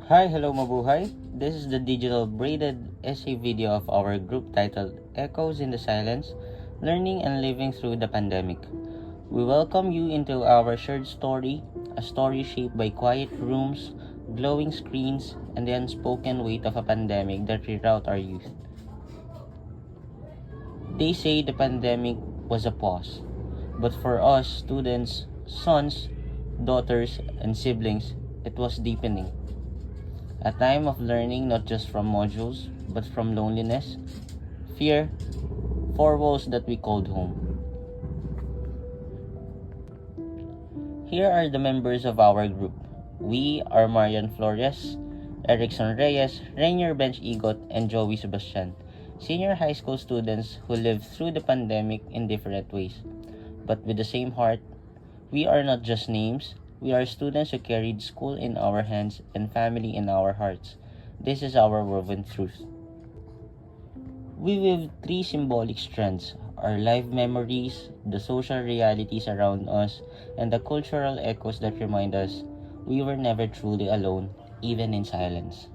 Hi, hello mabuhay. This is the digital braided essay video of our group titled Echoes in the Silence, Learning and Living Through the Pandemic. We welcome you into our shared story, a story shaped by quiet rooms, glowing screens, and the unspoken weight of a pandemic that reroute our youth. They say the pandemic was a pause, but for us, students, sons, daughters, and siblings, it was deepening. A time of learning not just from modules, but from loneliness, fear, four walls that we called home. Here are the members of our group. We are Marian Flores, Erickson Reyes, Rainier Bench Igot, and Joey Sebastian, senior high school students who lived through the pandemic in different ways. But with the same heart, we are not just names, we are students who carried school in our hands and family in our hearts. This is our woven truth. We weave three symbolic strands: our life memories, the social realities around us, and the cultural echoes that remind us we were never truly alone, even in silence.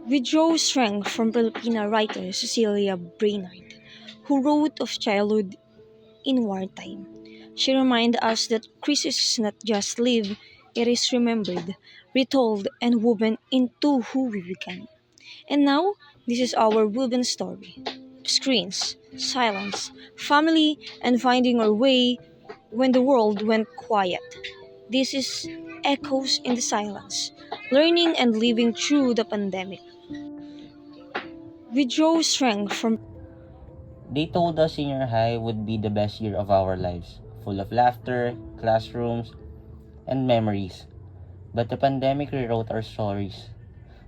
We draw strength from Filipina writer Cecilia Brainerd, who wrote of childhood in wartime. She reminds us that crisis is not just lived, it is remembered, retold, and woven into who we become. And now, this is our woven story: screens, silence, family, and finding our way when the world went quiet. This is Echoes in the Silence, learning and living through the pandemic. We draw strength from They told us senior high would be the best year of our lives, full of laughter, classrooms, and memories. But the pandemic rewrote our stories.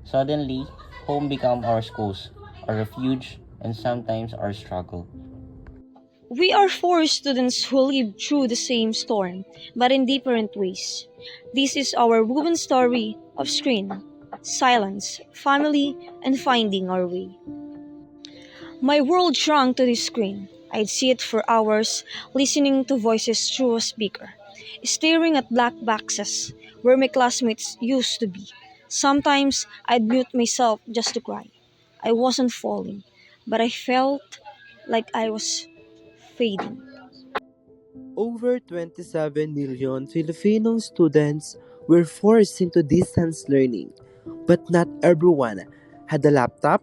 Suddenly, home became our schools, our refuge, and sometimes our struggle. We are four students who lived through the same storm, but in different ways. This is our woven story of screen, silence, family, and finding our way. My world shrunk to this screen. I'd sit for hours, listening to voices through a speaker, staring at black boxes where my classmates used to be. Sometimes I'd mute myself just to cry. I wasn't falling, but I felt like I was fading. Over 27 million Filipino students were forced into distance learning, but not everyone had a laptop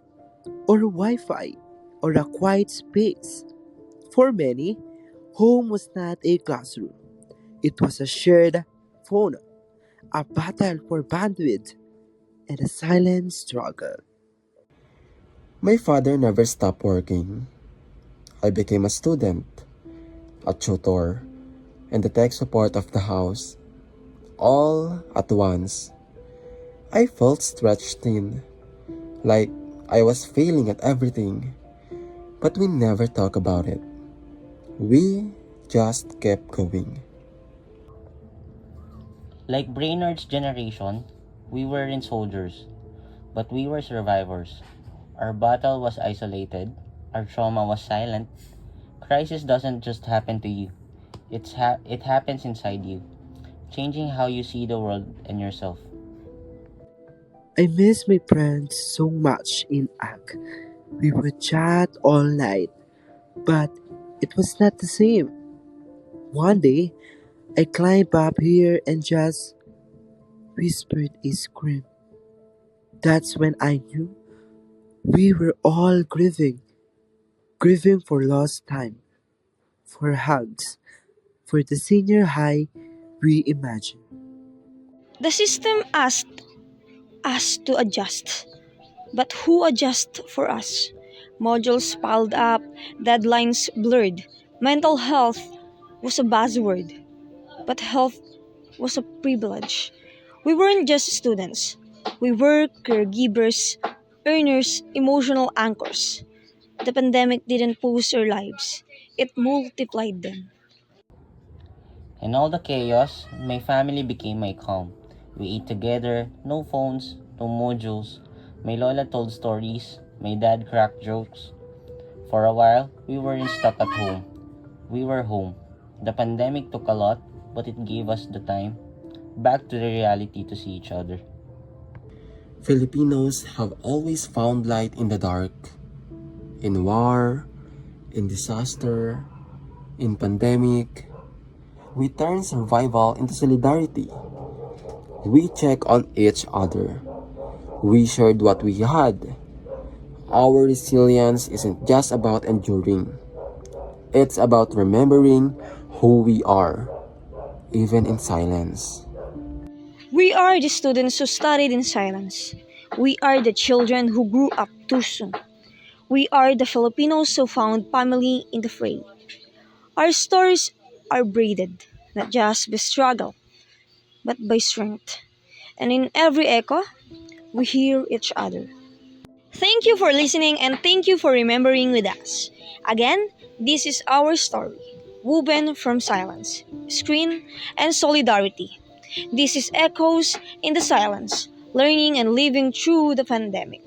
or Wi Fi or a quiet space. For many, home was not a classroom, it was a shared phone, a battle for bandwidth, and a silent struggle. My father never stopped working. I became a student, a tutor, and the tech support of the house, all at once. I felt stretched thin, like I was failing at everything, but we never talked about it. We just kept going. Like Brainerd's generation, we weren't soldiers, but we were survivors. Our battle was isolated, our trauma was silent. Crisis doesn't just happen to you, it happens inside you, changing how you see the world and yourself. I miss my friends so much in AG. We would chat all night, but it was not the same. One day, I climbed up here and just whispered a scream. That's when I knew we were all grieving for lost time, for hugs, for the senior high we imagined. The system asked us to adjust, but who adjust for us? Modules piled up, deadlines blurred. Mental health was a buzzword, but health was a privilege. We weren't just students, we were caregivers, earners, emotional anchors. The pandemic didn't pause our lives, it multiplied them. In all the chaos, my family became my calm. We ate together, no phones, no modules. My lola told stories, my dad cracked jokes. For a while, we weren't stuck at home. We were home. The pandemic took a lot, but it gave us the time back to the reality to see each other. Filipinos have always found light in the dark, in war, in disaster, in pandemic. We turn survival into solidarity. We check on each other. We shared what we had. Our resilience isn't just about enduring. It's about remembering who we are, even in silence. We are the students who studied in silence. We are the children who grew up too soon. We are the Filipinos who found family in the fray. Our stories are braided, not just by struggle, but by strength. And in every echo, we hear each other. Thank you for listening and thank you for remembering with us. Again, this is our story, woven from silence, screen, and solidarity. This is Echoes in the Silence, learning and living through the pandemic.